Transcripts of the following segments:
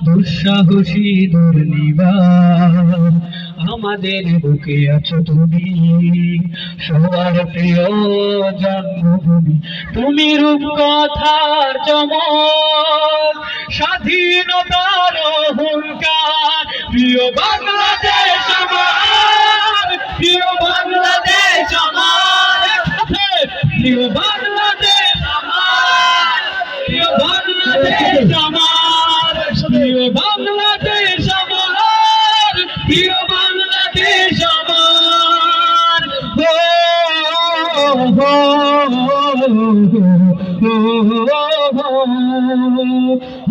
দুঃসাহসী দুর্নিবার আমাদের বুকে আছো তুমি, সবার প্রিয় জন্মভূমি। তুমি রূপকথার চমক, স্বাধীনতার অহংকার। প্রিয় বাংলাদেশ আমার, প্রিয় বাংলাদেশ আমার, প্রিয় বাংলাদেশ আমার, প্রিয় বাংলাদেশ আমার, প্রিয় বাংলাদেশ আমার, প্রিয় বাংলাদেশ আমার।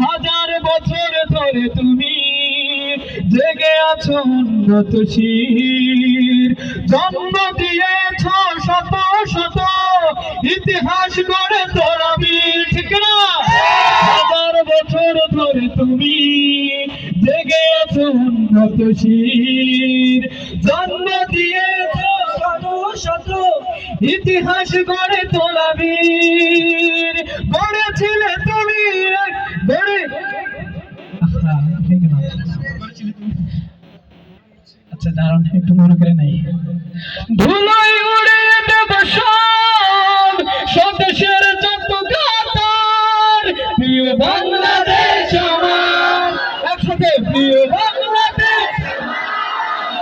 হাজার বছর ধরে তুমি জেগে আছো উন্নত শির, জন্ম দিয়েছ শত শত ইতিহাস গড়ে তোরা বীর, ঠিক না? হাজার বছর ধরে তুমি জেগে আছো উন্নত শির, জন্ম দিয়েছ শত শত ইতিহাস গড়ে তোরা বীর। গড়েছিলে তুমি গড়ে, আচ্ছা দাঁড়ান একটু মনে করে নাই। ধুলোয় উড়িয়ে দেব সব স্বদেশের যত গাতার। প্রিয় বাংলাদেশ আমার, একসাথে প্রিয় বাংলাদেশ,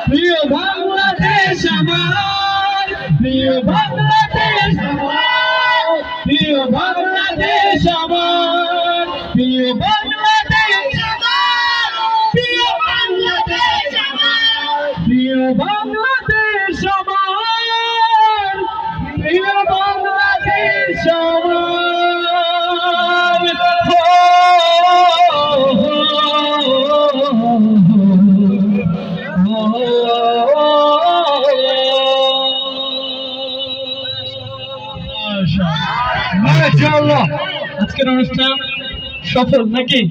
প্রিয় বাংলাদেশ আমার, প্রিয় বাংলাদেশ আমার, প্রিয় বাংলাদেশ আমার, প্রিয় বাংলাদেশ আমার, প্রিয় বাংলাদেশ আমার, প্রিয় বাংলাদেশ আমার, প্রিয় বাংলাদেশ আমার। মাশাআল্লাহ, আজকের অনুষ্ঠান সফল নাকি?